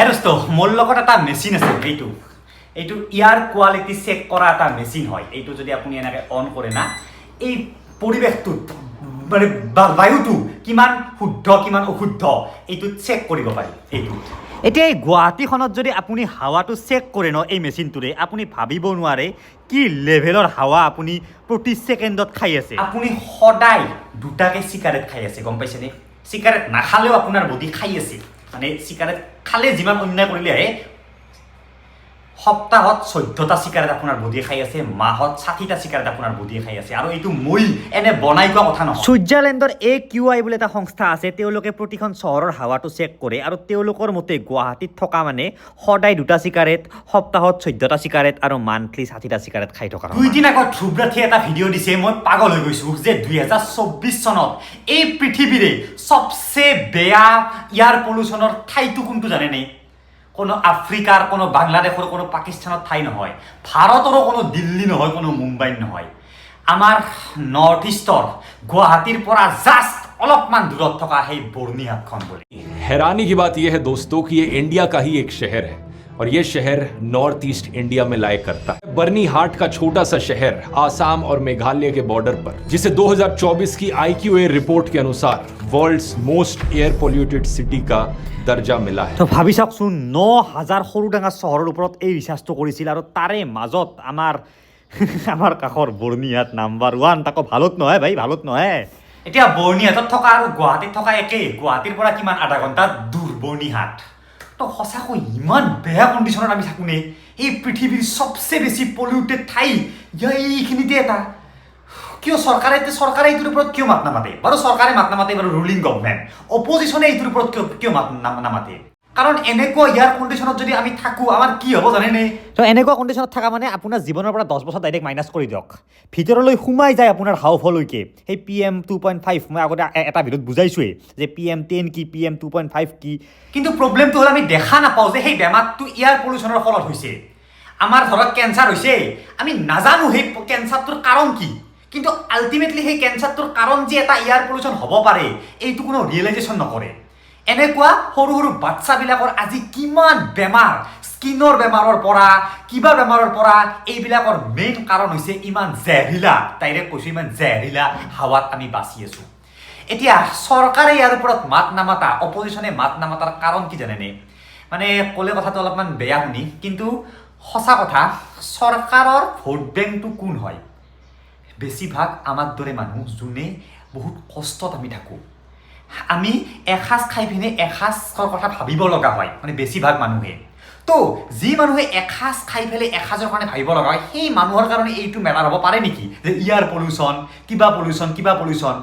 দোস্ত মোৰ লগত এটা মেচিন আছে এইটো ইয়াৰ কোৱালিটি চেক কৰা এটা মেচিন হয় এইটো যদি আপুনি এনেকৈ অন কৰে না এই পৰিৱেশটোত মানে বায়ুটো কিমান শুদ্ধ কিমান অশুদ্ধ এইটো চেক কৰিব পাৰি এইটো এতিয়া এই গুৱাহাটীখনত যদি আপুনি হাৱাটো চেক কৰে ন এই মেচিনটোৰে আপুনি ভাবিব নোৱাৰে কি লেভেলৰ হাৱা আপুনি প্ৰতি ছেকেণ্ডত খাই আছে আপুনি সদায় দুটাকৈ চিগাৰেট খাই আছে গম পাইছেনে চিগাৰেট নাখালেও আপোনাৰ বডি খাই আছে মানে চিগাৰেট খালে যিমান অন্যায় কৰিলে আহে সপ্তাহত 14টা চিগাৰেট আপোনাৰ বডিয়ে খাই আছে মাহত 60টা চিগাৰেট আপোনাৰ বডিয়ে খাই আছে আৰু এইটো মই এনে বনাই কোৱা কথা নহয় ছুইজাৰলেণ্ডৰ AQI বুলি এটা সংস্থা আছে তেওঁলোকে প্ৰতিখন চহৰৰ হাৱাটো চেক কৰে আৰু তেওঁলোকৰ মতে গুৱাহাটীত থকা মানে সদায় দুটা চিগাৰেট সপ্তাহত 14টা চিগাৰেট আৰু মান্থলি 60টা চিগাৰেট খাই থকা দুই দিন আগত ধ্ৰুৱৰাঠীয়ে এটা ভিডিঅ' দিছে মই পাগল হৈ গৈছোঁ যে 2024 চনত এই পৃথিৱীৰে সবচে বেয়া ইয়াৰ পলিউশ্যনৰ ঠাইটো কোনটো জানেনে কোনো আফ্ৰিকাৰ কোনো বাংলাদেশৰ কোনো পাকিস্তানৰ ঠাই নহয় ভাৰতৰো কোনো দিল্লী নহয় কোনো মুম্বাই নহয় আমাৰ নৰ্থ ইষ্টৰ গুৱাহাটীৰ পৰা জাষ্ট অলপমান দূৰত থকা সেই বৰ্ণিহাটখন বুলি हैरानी की बात यह है दोस्तों कि ये इंडिया का ही एक शहर है और ये शहर नॉर्थ ईस्ट इंडिया में लाया करता है बर्नीहाट का छोटा सा शहर आसाम और मेघालय के बॉर्डर पर जिसे 2024 की IQA रिपोर्ट के अनुसार world's most air polluted city का दर्जा मिला है तो भाबी चाकचोन 9000 সৰু ডাঙৰ চহৰৰ ওপৰত এই ৰিচাৰ্জটো কৰিছিল আৰু তাৰে মাজত আমাৰ কাষৰ বৰ্ণিহাট নাম্বাৰ 1 তাকো ভালত নহয় ভাই ভালত নহয় এতিয়া বৰ্ণিহাটত থকা আৰু গুৱাহাটীত থকা একেই গুৱাহাটীৰ পৰা কিমান আধা ঘণ্টা দূৰ বৰ্ণিহাট তো সঁচাকৈ ইমান বেয়া কণ্ডিশ্যনত আমি থাকোঁনে এই পৃথিৱীৰ সবচে বেছি পলিউটেড ঠাই এইখিনিতে এটা কিয় চৰকাৰে এইটোৰ ওপৰত কিয় মাত নামাতে বাৰু চৰকাৰে মাত নামাতে বাৰু ৰুলিং গভৰ্ণমেণ্ট অপজিশ্যনে এইটোৰ ওপৰত কিয় মাত নামাতে কাৰণ এনেকুৱা ইয়াৰ কণ্ডিশ্যনত যদি আমি থাকোঁ আমাৰ কি হ'ব জানেনে তো এনেকুৱা কণ্ডিশ্যনত থকা মানে আপোনাৰ জীৱনৰ পৰা 10 বছৰ ডাইৰেক্ট মাইনাছ কৰি দিয়ক ভিতৰলৈ সোমাই যায় আপোনাৰ হাওফলৈকে সেই PM 2.5 মই আগতে এটা ভিডিঅ'ত বুজাইছোৱেই যে PM 10 কি PM 2.5 কি কিন্তু প্ৰব্লেমটো হ'ল আমি দেখা নাপাওঁ যে সেই বেমাৰটো ইয়াৰ পলিউশ্যনৰ ফলত হৈছে আমাৰ ধৰক কেঞ্চাৰ হৈছে আমি নাজানো সেই কেঞ্চাৰটোৰ কাৰণ কি কিন্তু আল্টিমেটলি সেই কেঞ্চাৰটোৰ কাৰণ যে এটা এয়াৰ পলিউশ্যন হ'ব পাৰে এইটো কোনো ৰিয়েলাইজেশ্যন নকৰে এনেকুৱা সৰু সৰু বাচ্চাবিলাকৰ আজি কিমান বেমাৰ স্কিনৰ বেমাৰৰ পৰা কিবা বেমাৰৰ পৰা এইবিলাকৰ মেইন কাৰণ হৈছে ইমান জেহৰিলা ডাইৰেক্ট কৈছোঁ ইমান জেহৰিলা হাৱাত আমি বাচি আছোঁ এতিয়া চৰকাৰে ইয়াৰ ওপৰত মাত নামাতা অপজিশ্যনে মাত নামাতাৰ কাৰণ কি জানেনে মানে ক'লে কথাটো অলপমান বেয়া শুনি কিন্তু সঁচা কথা চৰকাৰৰ ভোট বেংকটো কোন হয় বেছিভাগ আমাৰ দৰে মানুহ যোনে বহুত কষ্টত আমি থাকোঁ আমি এসাঁজ খাই পিনে এসাঁজৰ কথা ভাবিব লগা হয় মানে বেছিভাগ মানুহে তো যি মানুহে এসাঁজ খাই পেলাই এসাঁজৰ কাৰণে ভাবিব লগা হয় সেই মানুহৰ কাৰণে এইটো মেটাৰ হ'ব পাৰে নেকি যে ইয়াৰ পলিউশ্যন কিবা পলিউশ্যন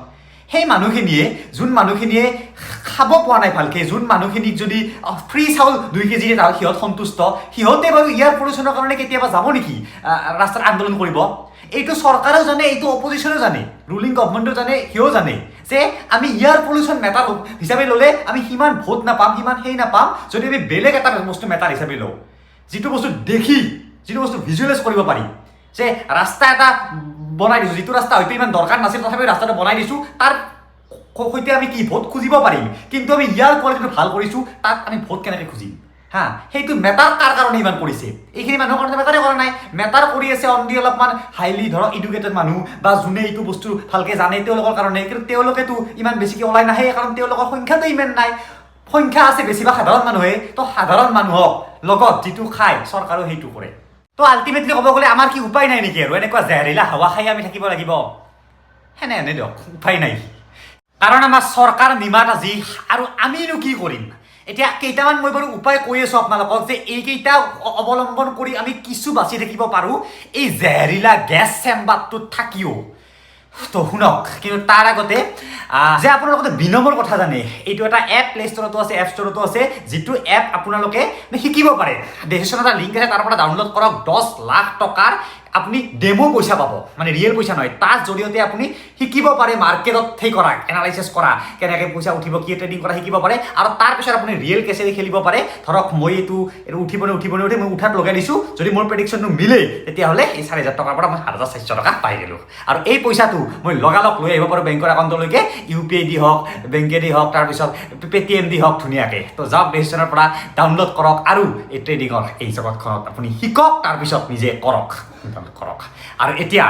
সেই মানুহখিনিয়ে যোন মানুহখিনিয়ে খাব পোৱা নাই ভালকৈ যোন মানুহখিনিক যদি ফ্ৰী চাউল 2 কেজি সিহঁত সন্তুষ্ট সিহঁতে বাৰু ইয়াৰ পলিউশ্যনৰ কাৰণে কেতিয়াবা যাব নেকি ৰাস্তাত আন্দোলন কৰিব এইটো চৰকাৰেও জানে এইটো অপজিশ্যনেও জানে ৰুলিং গভৰ্ণমেণ্টেও জানে সিও জানে যে আমি ইয়াৰ পলিউশ্যন মেটাৰ হিচাপে ল'লে আমি সিমান ভোট নাপাম সিমান সেই নাপাম যদি আমি বেলেগ এটা বস্তু মেটাৰ হিচাপে লওঁ যিটো বস্তু দেখি যিটো বস্তু ভিজুৱেলাইজ কৰিব পাৰি যে ৰাস্তা এটা বনাই দিছোঁ যিটো ৰাস্তা হয়তো ইমান দৰকাৰ নাছিল তথাপিও ৰাস্তাটো বনাই দিছোঁ তাৰ সৈতে আমি কি ভোট খুজিব পাৰিম কিন্তু আমি ইয়াৰ কোৱালিটিটো ভাল কৰিছোঁ তাক আমি ভোট কেনেকৈ খুজিম হা সেইটো মেটাৰ কাৰ কাৰণে ইমান কৰিছে এইখিনি মানুহৰ কাৰণে মেটাৰে কৰা নাই মেটাৰ কৰি আছে অনলি অলপমান হাইলি ধৰক এডুকেটেড মানুহ বা যোনে এইটো বস্তু ভালকৈ জানে তেওঁলোকৰ কাৰণে কিন্তু তেওঁলোকেতো ইমান বেছিকৈ ওলাই নাহে কাৰণ তেওঁলোকৰ সংখ্যাটো ইমান নাই সংখ্যা আছে বেছিভাগ সাধাৰণ মানুহে তো সাধাৰণ মানুহক লগত যিটো খায় চৰকাৰেও সেইটো কৰে তো আল্টিমেটলি ক'ব গ'লে আমাৰ কি উপায় নাই নেকি আৰু এনেকুৱা জেহৰিলা হাৱা খাই আমি থাকিব লাগিব এনে দিয়ক উপায় নাই কাৰণ আমাৰ চৰকাৰ নিমাত আজি আৰু আমিনো কি কৰিম এতিয়া কেইটামান মই বাৰু উপায় কৈ আছোঁ আপোনালোকক যে এইকেইটা অৱলম্বন কৰি আমি কিছু বাচি থাকিব পাৰোঁ এই জেহৰিলা গেছ চেম্বাৰটোত থাকিও তো শুনক কিন্তু তাৰ আগতে যে আপোনালোকে বিনমৰ কথা জানে এইটো এটা এপ প্লে ষ্টৰতো আছে এপ ষ্টৰতো আছে যিটো এপ আপোনালোকে শিকিব পাৰে ডেচিশ্যন এটা লিংক আছে তাৰ পৰা ডাউনলোড কৰক 10 লাখ টকাৰ আপুনি ডেমো পইচা পাব, মানে ৰিয়েল পইচা নহয়, তাৰ জৰিয়তে আপুনি শিকিব পাৰে মাৰ্কেটত সেই কৰা, এনালাইচিছ কৰা, কেনেকৈ পইচা উঠিব, কি ট্ৰেডিং কৰা শিকিব পাৰে, আৰু তাৰপিছত আপুনি ৰিয়েল কেছেৰে খেলিব পাৰে। ধৰক মই এইটো উঠিব মই উঠাত লগাই দিছোঁ, যদি মোৰ প্ৰেডিকশ্যনটো মিলে তেতিয়াহ'লে এই 4,000 টকাৰ পৰা মই 7,400 টকা পাই গ'লোঁ। আৰু এই পইচাটো মই লগালগ লৈ আহিব পাৰোঁ বেংকৰ একাউণ্টলৈকে, UPI দি হওক, বেংকেদি হওক, তাৰপিছত Paytm দি হওক, ধুনীয়াকৈ। তো যাওক ডেজিশ্যনৰ পৰা ডাউনলোড কৰক আৰু এই ট্ৰেডিঙৰ এই জগতখনত আপুনি শিকক, তাৰপিছত নিজে কৰক। আৰু এতিয়া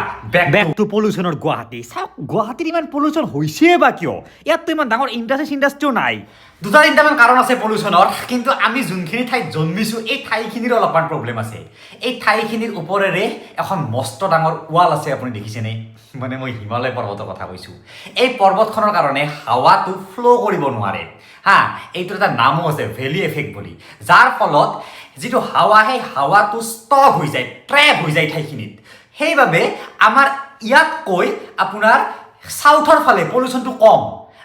বেক টু পলিউশ্যনৰ গুৱাহাটী। চাওক গুৱাহাটীত ইমান পলিউশ্যন হৈছে বা কিয়? ইয়াততো ইমান ডাঙৰ ইণ্ডাষ্ট্ৰিও নাই। 2-3টামান কাৰণ আছে পলিউশ্যনৰ, কিন্তু আমি যোনখিনি ঠাইত জন্মিছোঁ এই ঠাইখিনিৰ অলপমান প্ৰব্লেম আছে। এই ঠাইখিনিৰ ওপৰেৰে এখন মস্ত ডাঙৰ ৱাল আছে, আপুনি দেখিছেনে? মানে মই হিমালয় পৰ্বতৰ কথা কৈছোঁ। এই পৰ্বতখনৰ কাৰণে হাৱাটো ফ্ল' কৰিব নোৱাৰে হা, এইটো এটা নামো আছে ভেলি এফেক্ট বুলি, যাৰ ফলত যিটো হাৱা, সেই হাৱাটো ষ্টক হৈ যায়, ট্ৰেপ হৈ যায় ঠাইখিনিত। সেইবাবে আমাৰ ইয়াতকৈ আপোনাৰ চাউথৰ ফালে পলিউশ্যনটো কম।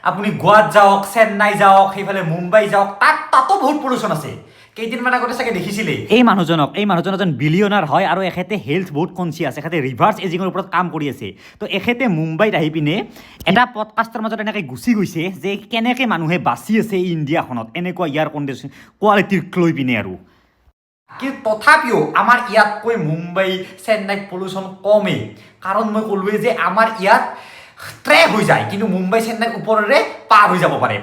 আপুনি গোৱাত যাওক, চেন্নাই যাওক, সেইফালে মুম্বাই যাওক, তাতো বহুত পলিউশ্যন আছে। কেইদিনমান আগতে চাগে দেখিছিলে এই মানুহজন এজন বিলিয়নাৰ হয়, আৰু এখেতে হেল্থ বহুত কনচিয়াছ, এখেতে ৰিভাৰ্ছ এজিঙৰ ওপৰত কাম কৰি আছে। তো এখেতে মুম্বাইত আহি পিনে এটা পডকাষ্টৰ মাজত এনেকৈ গুচি গৈছে যে কেনেকৈ মানুহে বাচি আছে এই ইণ্ডিয়াখনত এনেকুৱা ইয়াৰ কণ্ডিশ্যন কোৱালিটিক লৈ পিনে। আৰু কিন্তু তথাপিও আমাৰ ইয়াতকৈ মুম্বাই, চেন্নাইত পলিউশ্যন কমেই, কাৰণ মই ক'লোৱেই যে আমাৰ ইয়াত ট্ৰেপ হৈ যায়, কিন্তু মুম্বাই চেন্নাইৰ ওপৰেৰে পাৰ হৈ যাব পাৰে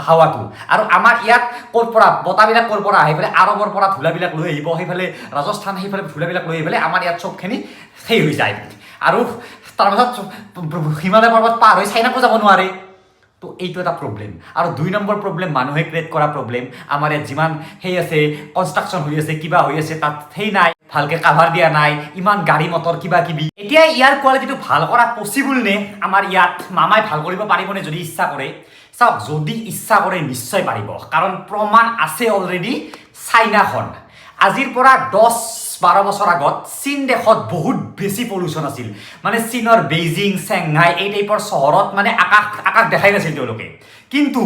হাৱাটো। আৰু আমাৰ ইয়াত ক'ৰ পৰা বতাহবিলাক ক'ৰ পৰা আহি পেলাই আৰৱৰ পৰা ধূলাবিলাক লৈ আহিব, সেইফালে ৰাজস্থান, সেইফালে ধূলাবিলাক লৈ আহি পেলাই আমাৰ ইয়াত চবখিনি সেই হৈ যায়, আৰু তাৰপাছত হিমালয় পৰ্বত পাৰ হৈ চাইনাকো যাব নোৱাৰে। তো এইটো এটা প্ৰব্লেম। আৰু 2 নম্বৰ প্ৰব্লেম মানুহে ক্ৰিয়েট কৰা প্ৰব্লেম। আমাৰ ইয়াত যিমান সেই আছে, কনষ্ট্ৰাকশ্যন হৈ আছে, কিবা হৈ আছে, তাত সেই নাই, ভালকৈ কাভাৰ দিয়া নাই, ইমান গাড়ী মটৰ কিবা কিবি। এতিয়া ইয়াৰ কোৱালিটিটো ভাল কৰা পচিবল নে? আমাৰ ইয়াত মামাই ভাল কৰিব পাৰিবনে যদি ইচ্ছা কৰে? চাওক, যদি ইচ্ছা কৰে নিশ্চয় পাৰিব, কাৰণ প্ৰমাণ আছে অলৰেডি। চাইনাখন আজিৰ পৰা 10-12 বছৰ আগত চীন দেশত বহুত বেছি পলিউশ্যন আছিল, মানে চীনৰ বেইজিং, চেংহাই এই টাইপৰ চহৰত মানে আকাশ দেখাই নাছিল তেওঁলোকে। কিন্তু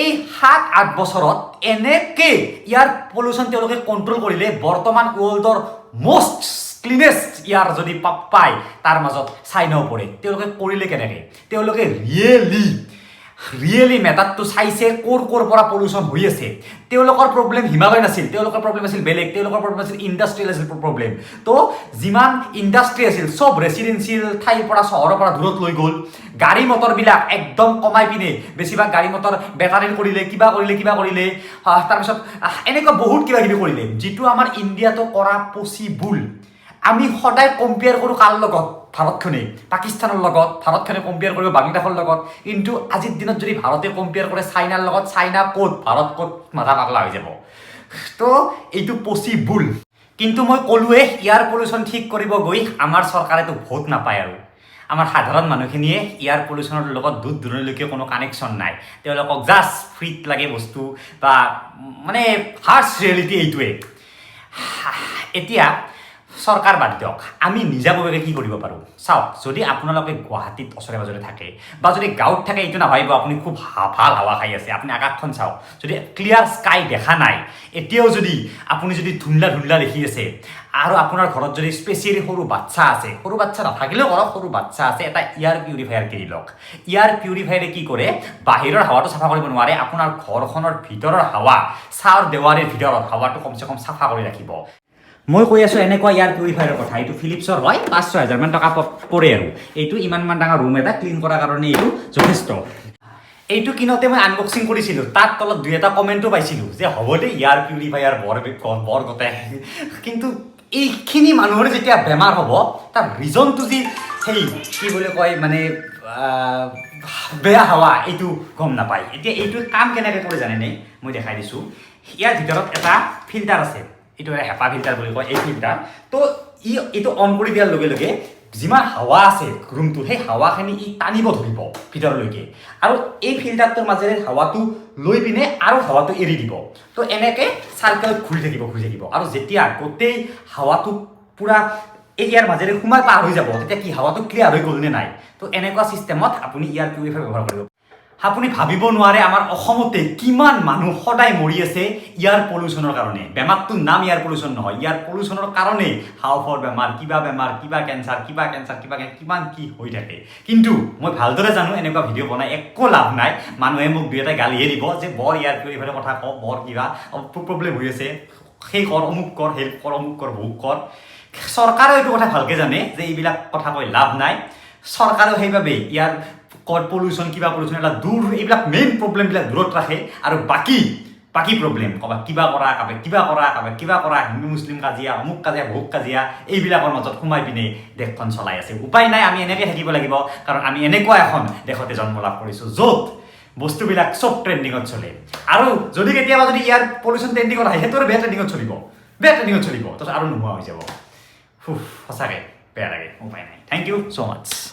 এই 7-8 বছৰত এনেকৈ ইয়াৰ পলিউশ্যন তেওঁলোকে কণ্ট্ৰল কৰিলে, বৰ্তমান ৱৰ্ল্ডৰ মষ্ট ক্লিনেষ্ট ইয়াৰ যদি পায় তাৰ মাজত চাইনাও পৰে। তেওঁলোকে কৰিলে কেনেকৈ? তেওঁলোকে ৰিয়েলি মেটাৰটো চাইছে, ক'ৰ পৰা পলিউশ্যন হৈ আছে। তেওঁলোকৰ প্ৰব্লেম হিমালয় নাছিল, তেওঁলোকৰ প্ৰব্লেম আছিল বেলেগ, তেওঁলোকৰ প্ৰব্লেম আছিল ইণ্ডাষ্ট্ৰিয়েল আছিল প্ৰব্লেম। তো যিমান ইণ্ডাষ্ট্ৰি আছিল চব ৰেচিডেঞ্চিয়েল ঠাইৰ পৰা, চহৰৰ পৰা দূৰত লৈ গ'ল। গাড়ী মটৰবিলাক একদম কমাই পিনে বেছিভাগ গাড়ী মটৰ বেটাৰীৰ কৰিলে, কিবা কৰিলে, তাৰপিছত এনেকুৱা বহুত কিবা কিবি কৰিলে, যিটো আমাৰ ইণ্ডিয়াতো কৰা পচিবল। আমি সদায় কম্পেয়াৰ কৰোঁ কাৰ লগত? ভাৰতখনে পাকিস্তানৰ লগত, ভাৰতখনে কম্পেয়াৰ কৰিব বাংলাদেশৰ লগত। কিন্তু আজিৰ দিনত যদি ভাৰতে কম্পেয়াৰ কৰে চাইনাৰ লগত, চাইনা ক'ত, ভাৰত ক'ত, মাথা পাগলা হৈ যাব। তো এইটো পচিবল। কিন্তু মই ক'লোৱে, ইয়াৰ পলিউশ্যন ঠিক কৰিব গৈ আমাৰ চৰকাৰেতো ভোট নাপায়, আৰু আমাৰ সাধাৰণ মানুহখিনিয়ে ইয়াৰ পলিউশ্যনৰ লগত দূৰ দূৰণলৈকে কোনো কানেকশ্যন নাই। তেওঁলোকক জাষ্ট ফ্ৰীত লাগে বস্তু, বা মানে হাৰ্ছ ৰিয়েলিটি এইটোৱে। এতিয়া চৰকাৰ বাদ দিয়ক, আমি নিজাববীয়াকৈ কি কৰিব পাৰোঁ? চাওক, যদি আপোনালোকে গুৱাহাটীত ওচৰে পাজৰে থাকে, বা যদি গাঁৱত থাকে, এইটো নাভাবিব আপুনি খুব ভাল হাৱা খাই আছে। আপুনি আকাশখন চাওক, যদি ক্লিয়াৰ স্কাই দেখা নাই, এতিয়াও যদি আপুনি ধুন্দলা দেখি আছে, আৰু আপোনাৰ ঘৰত যদি স্পেচিয়েলি সৰু বাচ্চা আছে, সৰু বাচ্চা নাথাকিলেও ঘৰত সৰু বাচ্চা আছে, এটা এয়াৰ পিউৰিফায়াৰ কিনি লওক। এয়াৰ পিউৰিফায়াৰে কি কৰে? বাহিৰৰ হাৱাটো চাফা কৰিব নোৱাৰে, আপোনাৰ ঘৰখনৰ ভিতৰৰ হাৱা, ছাৰ দেৱাৰীৰ ভিতৰত হাৱাটো কমচে কম চাফা কৰি ৰাখিব। মই কৈ আছোঁ এনেকুৱা এয়াৰ পিউৰিফায়াৰৰ কথা। এইটো ফিলিপছৰ হয়, 5-6 হাজাৰমান টকা পৰে, আৰু এইটো ইমানমান ডাঙৰ ৰুম এটা ক্লিন কৰাৰ কাৰণে এইটো যথেষ্ট। এইটো কিনোতে মই আনবক্সিং কৰিছিলোঁ, তাত তলত 2-এটা কমেণ্টো পাইছিলোঁ যে হ'ব দেই এয়াৰ পিউৰিফায়াৰ বৰ গোটেই। কিন্তু এইখিনি মানুহৰ যেতিয়া বেমাৰ হ'ব, তাৰ ৰিজনটো যি সেই কি বুলি কয়, মানে বেয়া হাৱা, এইটো গম নাপায়। এতিয়া এইটো কাম কেনেকৈ কৰে জানেনে? মই দেখাই দিছোঁ। ইয়াৰ ভিতৰত এটা ফিল্টাৰ আছে, এইটো হেপা ফিল্টাৰ বুলি কয়, এই ফিল্টাৰ। তো এইটো অন কৰি দিয়াৰ লগে লগে যিমান হাৱা আছে ৰুমটোত, সেই হাৱাখিনি টানিব ধৰিব ভিতৰলৈকে, আৰু এই ফিল্টাৰটোৰ মাজেৰে হাৱাটো লৈ পিনে আৰু হাৱাটো এৰি দিব। তো এনেকৈ চাৰ্কেলত ঘূৰি থাকিব, আৰু যেতিয়া গোটেই হাৱাটো পূৰা ইয়াৰ মাজেৰে সোমাই পাৰ হৈ যাব, তেতিয়া কি হাৱাটো ক্লিয়াৰ হৈ গ'ল নে নাই? তো এনেকুৱা ছিষ্টেমত আপুনি ইয়াৰ পিউৰিফায়াৰ ব্যৱহাৰ কৰিব। আপুনি ভাবিব নোৱাৰে আমাৰ অসমতে কিমান মানুহ সদায় মৰি আছে ইয়াৰ পলিউশ্যনৰ কাৰণে বেমাৰটোৰ নাম ইয়াৰ পলিউশ্যন নহয় ইয়াৰ পলিউশ্যনৰ কাৰণে হাওফাওৰ বেমাৰ কিবা কেঞ্চাৰ কিমান কি হৈ থাকে কিন্তু মই ভালদৰে জানো এনেকুৱা ভিডিঅ' বনাই একো লাভ নাই মানুহে মোক দুই এটা গালিহে দিব যে বৰ ইয়াৰ এইফালে কথা কওঁ বৰ কিবা প্ৰব্লেম হৈ আছে সেই কৰ অমুক কৰ হেল্প কৰ অমুক কৰ ভোগ কৰ চৰকাৰেও এইটো কথা ভালকৈ জানে যে এইবিলাক কথা কৈ লাভ নাই চৰকাৰেও সেইবাবে ইয়াৰ পলিউশ্যন পলিউশ্যন এটা দূৰ এইবিলাক মেইন প্ৰব্লেমবিলাক দূৰত ৰাখে আৰু বাকী প্ৰব্লেম ক'বা কিবা কৰা হিন্দু মুছলিম কাজিয়া অমুক কাজিয়া ভোগ কাজিয়া এইবিলাকৰ মাজত সোমাই পিনে দেশখন চলাই আছে উপায় নাই আমি এনেকৈ থাকিব লাগিব কাৰণ আমি এনেকুৱা এখন দেশতে জন্ম লাভ কৰিছোঁ য'ত বস্তুবিলাক চব ট্ৰেণ্ডিঙত চলে আৰু যদি কেতিয়াবা যদি ইয়াৰ পলিউশ্যন ট্ৰেণ্ডিঙত আহে সেইটো বেয়া ট্ৰেণ্ডিঙত চলিব তাৰপিছত আৰু নোহোৱা হৈ যাব সঁচাকৈ বেয়া লাগে উপায় নাই থেংক ইউ ছ' মাছ